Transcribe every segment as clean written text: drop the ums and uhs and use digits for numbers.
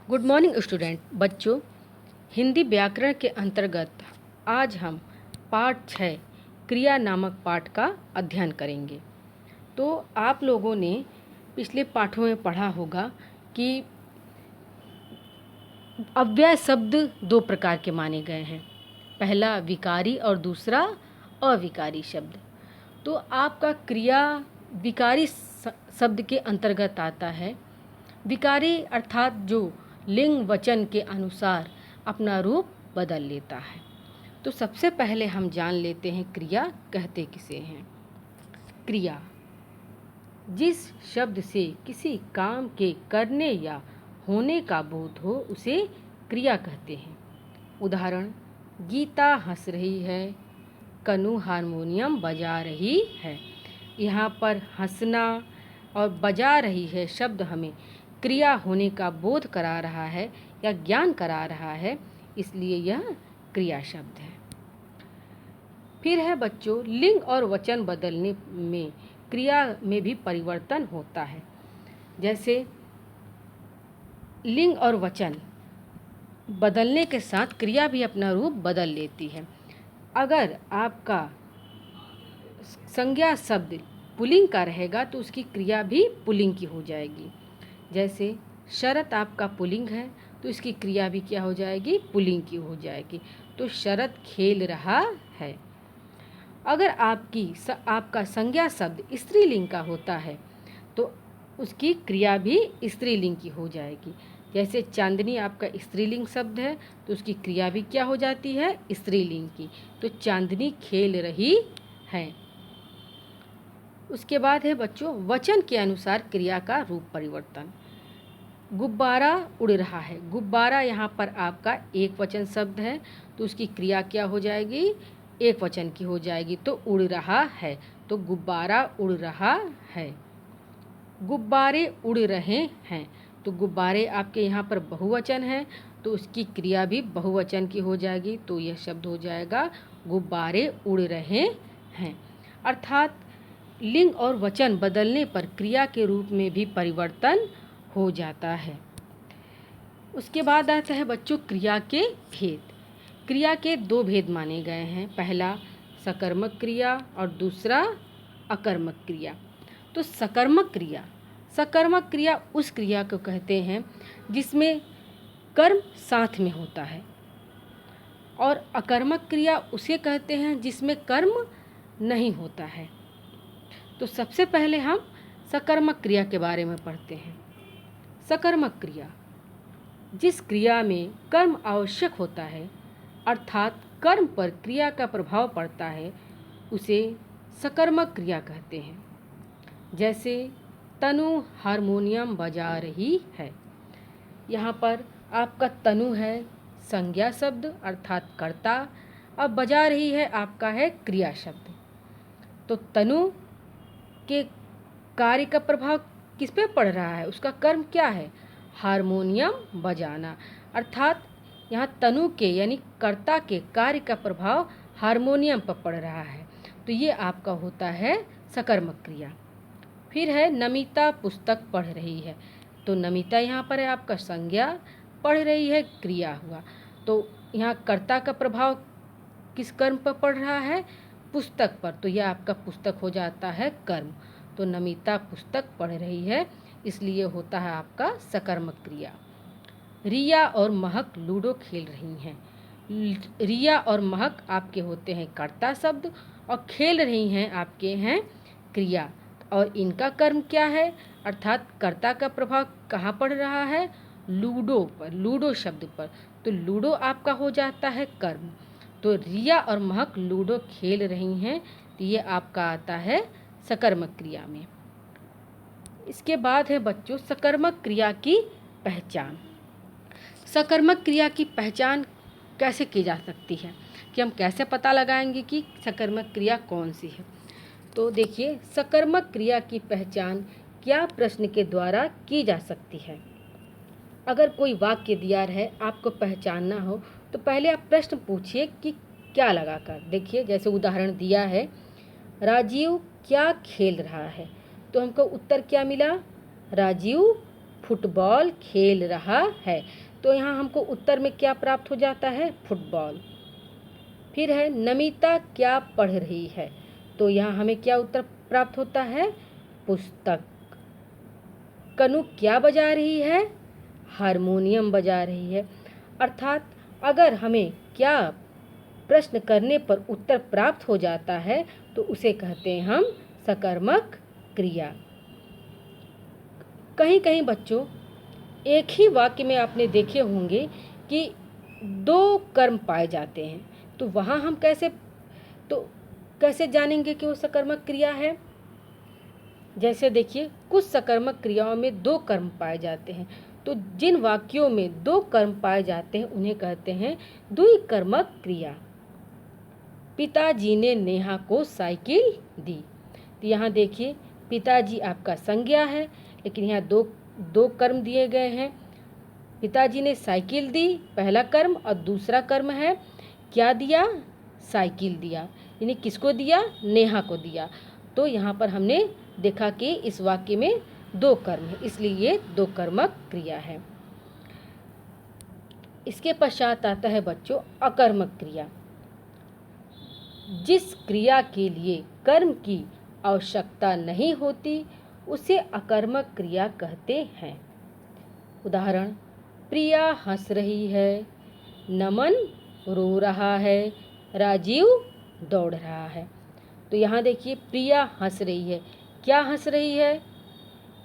Good morning student बच्चों। हिंदी व्याकरण के अंतर्गत आज हम पाठ 6 क्रिया नामक पाठ का अध्ययन करेंगे। तो आप लोगों ने पिछले पाठों में पढ़ा होगा कि अव्यय शब्द दो प्रकार के माने गए हैं, पहला विकारी और दूसरा अविकारी शब्द। तो आपका क्रिया विकारी शब्द के अंतर्गत आता है। विकारी अर्थात जो लिंग वचन के अनुसार अपना रूप बदल लेता है। तो सबसे पहले हम जान लेते हैं क्रिया कहते किसे हैं। क्रिया जिस शब्द से किसी काम के करने या होने का बोध हो उसे क्रिया कहते हैं। उदाहरण, गीता हंस रही है, कनु हारमोनियम बजा रही है। यहाँ पर हंसना और बजा रही है शब्द हमें क्रिया होने का बोध करा रहा है या ज्ञान करा रहा है, इसलिए यह क्रिया शब्द है। फिर है बच्चों, लिंग और वचन बदलने में क्रिया में भी परिवर्तन होता है। जैसे लिंग और वचन बदलने के साथ क्रिया भी अपना रूप बदल लेती है। अगर आपका संज्ञा शब्द पुल्लिंग का रहेगा तो उसकी क्रिया भी पुल्लिंग की हो जाएगी। जैसे शरत आपका पुल्लिंग है तो इसकी क्रिया भी क्या हो जाएगी, पुल्लिंग की हो जाएगी। तो शरत खेल रहा है। अगर आपका संज्ञा शब्द स्त्रीलिंग का होता है तो उसकी क्रिया भी स्त्रीलिंग की हो जाएगी। जैसे चांदनी आपका स्त्रीलिंग शब्द है तो उसकी क्रिया भी क्या हो जाती है, स्त्रीलिंग की। तो चांदनी खेल रही है। उसके बाद है बच्चों वचन के अनुसार क्रिया का रूप परिवर्तन। गुब्बारा उड़ रहा है। गुब्बारा यहाँ पर आपका एक वचन शब्द है तो उसकी क्रिया क्या हो जाएगी, एक वचन की हो जाएगी। तो उड़ रहा है तो गुब्बारा उड़ रहा है। गुब्बारे उड़ रहे हैं तो गुब्बारे आपके यहाँ पर बहुवचन है तो उसकी क्रिया भी बहुवचन की हो जाएगी। तो यह शब्द हो जाएगा गुब्बारे उड़ रहे हैं। अर्थात लिंग और वचन बदलने पर क्रिया के रूप में भी परिवर्तन हो जाता है। उसके बाद आता है बच्चों क्रिया के भेद। क्रिया के दो भेद माने गए हैं, पहला सकर्मक क्रिया और दूसरा अकर्मक क्रिया। तो सकर्मक क्रिया उस क्रिया को कहते हैं जिसमें कर्म साथ में होता है, और अकर्मक क्रिया उसे कहते हैं जिसमें कर्म नहीं होता है। तो सबसे पहले हम सकर्मक क्रिया के बारे में पढ़ते हैं। सकर्मक क्रिया जिस क्रिया में कर्म आवश्यक होता है अर्थात कर्म पर क्रिया का प्रभाव पड़ता है उसे सकर्मक क्रिया कहते हैं। जैसे तनु हारमोनियम बजा रही है। यहाँ पर आपका तनु है संज्ञा शब्द अर्थात कर्ता, अब बजा रही है आपका है क्रिया शब्द। तो तनु के कार्य का प्रभाव किस पे पड़ रहा है, उसका कर्म क्या है, हारमोनियम बजाना। अर्थात यहाँ तनु के यानी कर्ता के कार्य का प्रभाव हारमोनियम पर पड़ रहा है। तो ये आपका होता है सकर्मक क्रिया। फिर है नमिता पुस्तक पढ़ रही है। तो नमिता यहाँ पर है आपका संज्ञा, पढ़ रही है क्रिया हुआ। तो यहाँ कर्ता का प्रभाव किस कर्म पर पड़ रहा है, पुस्तक पर। तो यह आपका पुस्तक हो जाता है कर्म। तो नमिता पुस्तक पढ़ रही है, इसलिए होता है आपका सकर्मक क्रिया। रिया और महक लूडो खेल रही हैं। रिया और महक आपके होते हैं कर्ता शब्द और खेल रही हैं आपके हैं क्रिया। और इनका कर्म क्या है, अर्थात कर्ता का प्रभाव कहाँ पड़ रहा है, लूडो पर, लूडो शब्द पर। तो लूडो आपका हो जाता है कर्म। तो रिया और महक लूडो खेल रही हैं, तो ये आपका आता है सकर्मक क्रिया में। इसके बाद है बच्चों सकर्मक क्रिया की पहचान। सकर्मक क्रिया की पहचान कैसे की जा सकती है, कि हम कैसे पता लगाएंगे कि सकर्मक क्रिया कौन सी है। तो देखिए, सकर्मक क्रिया की पहचान क्या प्रश्न के द्वारा की जा सकती है। अगर कोई वाक्य दिया है आपको पहचानना हो तो पहले आप प्रश्न पूछिए कि क्या लगाकर। देखिए जैसे उदाहरण दिया है, राजीव क्या खेल रहा है, तो हमको उत्तर क्या मिला, राजीव फुटबॉल खेल रहा है। तो यहाँ हमको उत्तर में क्या प्राप्त हो जाता है? फुटबॉल। फिर है नमिता क्या पढ़ रही है? तो यहाँ हमें क्या उत्तर प्राप्त होता है? पुस्तक। कनु क्या बजा रही है? हारमोनियम बजा रही है। अर्थात अगर हमें क्या प्रश्न करने पर उत्तर प्राप्त हो जाता है तो उसे कहते हैं हम सकर्मक क्रिया। कहीं कहीं बच्चों एक ही वाक्य में आपने देखे होंगे कि दो कर्म पाए जाते हैं, तो वहाँ हम कैसे जानेंगे कि वो सकर्मक क्रिया है? जैसे देखिए, कुछ सकर्मक क्रियाओं में दो कर्म पाए जाते हैं, तो जिन वाक्यों में दो कर्म पाए जाते हैं उन्हें कहते हैं द्विकर्मक क्रिया। पिताजी ने नेहा को साइकिल दी। तो यहाँ देखिए, पिताजी आपका संज्ञा है, लेकिन यहाँ दो कर्म दिए गए हैं। पिताजी ने साइकिल दी पहला कर्म, और दूसरा कर्म है क्या दिया? साइकिल दिया। यानी किसको दिया? नेहा को दिया। तो यहाँ पर हमने देखा कि इस वाक्य में दो कर्म है, इसलिए ये दो कर्मक क्रिया है। इसके पश्चात आता है बच्चों अकर्मक क्रिया। जिस क्रिया के लिए कर्म की आवश्यकता नहीं होती उसे अकर्मक क्रिया कहते हैं। उदाहरण, प्रिया हंस रही है, नमन रो रहा है, राजीव दौड़ रहा है। तो यहाँ देखिए, प्रिया हंस रही है। क्या हंस रही है?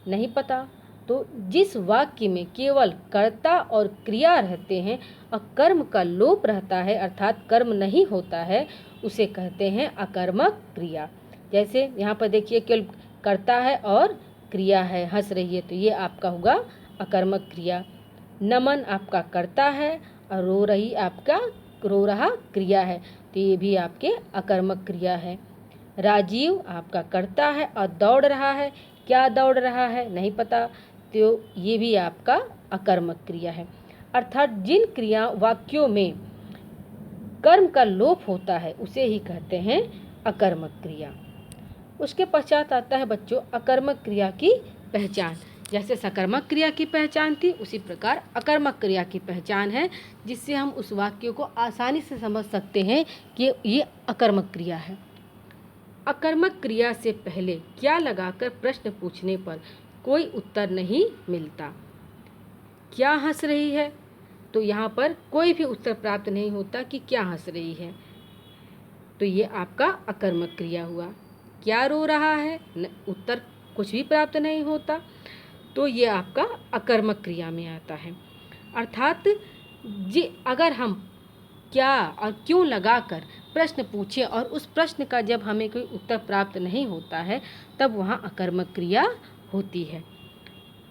नहीं पता। तो जिस वाक्य में केवल कर्ता और क्रिया रहते हैं और कर्म का लोप रहता है, अर्थात कर्म नहीं होता है, उसे कहते हैं अकर्मक क्रिया। जैसे यहाँ पर देखिए, केवल कर्ता है और क्रिया है, हंस रही है, तो ये आपका होगा अकर्मक क्रिया। नमन आपका कर्ता है और रो रहा क्रिया है, तो ये भी आपके अकर्मक क्रिया है। राजीव आपका कर्ता है और दौड़ रहा है। क्या दौड़ रहा है? नहीं पता, तो ये भी आपका अकर्मक क्रिया है। अर्थात जिन क्रिया वाक्यों में कर्म का लोप होता है उसे ही कहते हैं अकर्मक क्रिया। उसके पश्चात आता है बच्चों अकर्मक क्रिया की पहचान। जैसे सकर्मक क्रिया की पहचान थी, उसी प्रकार अकर्मक क्रिया की पहचान है, जिससे हम उस वाक्य को आसानी से समझ सकते हैं कि ये अकर्मक क्रिया है। अकर्मक क्रिया से पहले क्या लगाकर प्रश्न पूछने पर कोई उत्तर नहीं मिलता। क्या हंस रही है? तो यहाँ पर कोई भी उत्तर प्राप्त नहीं होता कि क्या हंस रही है, तो ये आपका अकर्मक क्रिया हुआ। क्या रो रहा है? उत्तर कुछ भी प्राप्त नहीं होता, तो ये आपका अकर्मक क्रिया में आता है। अर्थात अगर हम क्या और क्यों लगाकर प्रश्न पूछे और उस प्रश्न का जब हमें कोई उत्तर प्राप्त नहीं होता है, तब वहाँ अकर्मक क्रिया होती है।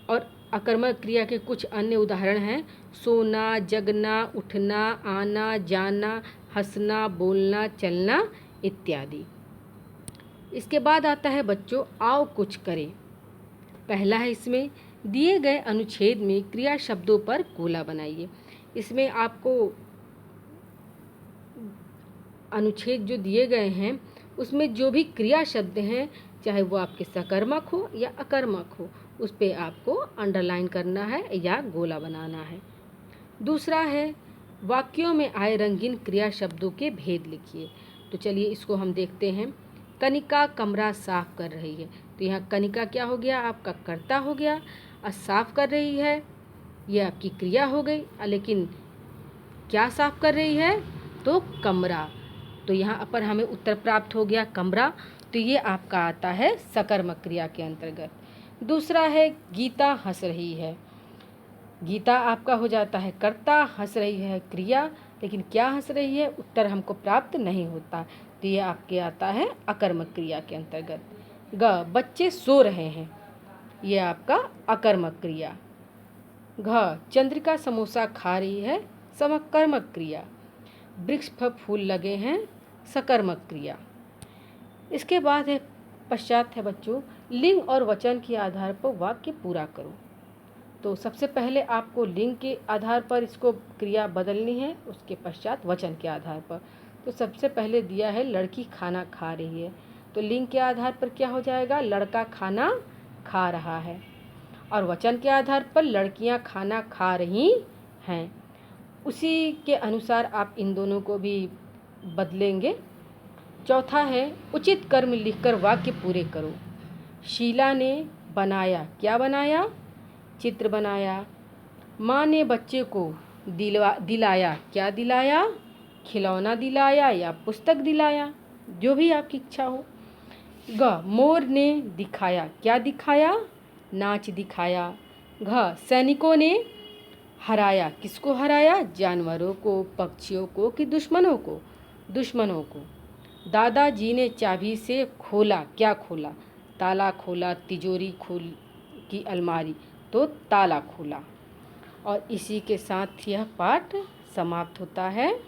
और अकर्मक क्रिया के कुछ अन्य उदाहरण हैं सोना, जगना, उठना, आना, जाना, हंसना, बोलना, चलना इत्यादि। इसके बाद आता है बच्चों आओ कुछ करें। पहला है इसमें दिए गए अनुच्छेद में क्रिया शब्दों पर गोला बनाइए। इसमें आपको अनुच्छेद जो दिए गए हैं उसमें जो भी क्रिया शब्द हैं, चाहे वो आपके सकर्मक हो या अकर्मक हो, उस पे आपको अंडरलाइन करना है या गोला बनाना है। दूसरा है वाक्यों में आए रंगीन क्रिया शब्दों के भेद लिखिए। तो चलिए इसको हम देखते हैं। कनिका कमरा साफ कर रही है, तो यहाँ कनिका क्या हो गया? आपका कर्ता हो गया, और साफ कर रही है ये आपकी क्रिया हो गई। लेकिन क्या साफ कर रही है? तो कमरा। तो यहाँ पर हमें उत्तर प्राप्त हो गया कमरा, तो ये आपका आता है सकर्मक क्रिया के अंतर्गत। दूसरा है गीता हंस रही है। गीता आपका हो जाता है कर्ता, हंस रही है क्रिया, लेकिन क्या हंस रही है? उत्तर हमको प्राप्त नहीं होता, तो ये आपके आता है अकर्मक क्रिया के अंतर्गत। बच्चे सो रहे हैं, ये आपका अकर्मक क्रिया। चंद्रिका समोसा खा रही है, समकर्मक क्रिया। वृक्ष पर फूल लगे हैं, सकर्मक क्रिया। इसके बाद है पश्चात है बच्चों लिंग और वचन के आधार पर वाक्य पूरा करो। तो सबसे पहले आपको लिंग के आधार पर इसको क्रिया बदलनी है, उसके पश्चात वचन के आधार पर। तो सबसे पहले दिया है लड़की खाना खा रही है, तो लिंग के आधार पर क्या हो जाएगा? लड़का खाना खा रहा है। और वचन के आधार पर लड़कियां खाना खा रही हैं। उसी के अनुसार आप इन दोनों को भी बदलेंगे। चौथा है उचित कर्म लिखकर वाक्य पूरे करो। शीला ने बनाया, क्या बनाया? चित्र बनाया। माँ ने बच्चे को दिलाया, क्या दिलाया? खिलौना दिलाया या पुस्तक दिलाया, जो भी आपकी इच्छा हो। मोर ने दिखाया, क्या दिखाया? नाच दिखाया। सैनिकों ने हराया, किसको हराया? जानवरों को, पक्षियों को कि दुश्मनों को? दुश्मनों को। दादाजी ने चाबी से खोला, क्या खोला? ताला खोला। तिजोरी खोल की अलमारी, तो ताला खोला। और इसी के साथ यह पाठ समाप्त होता है।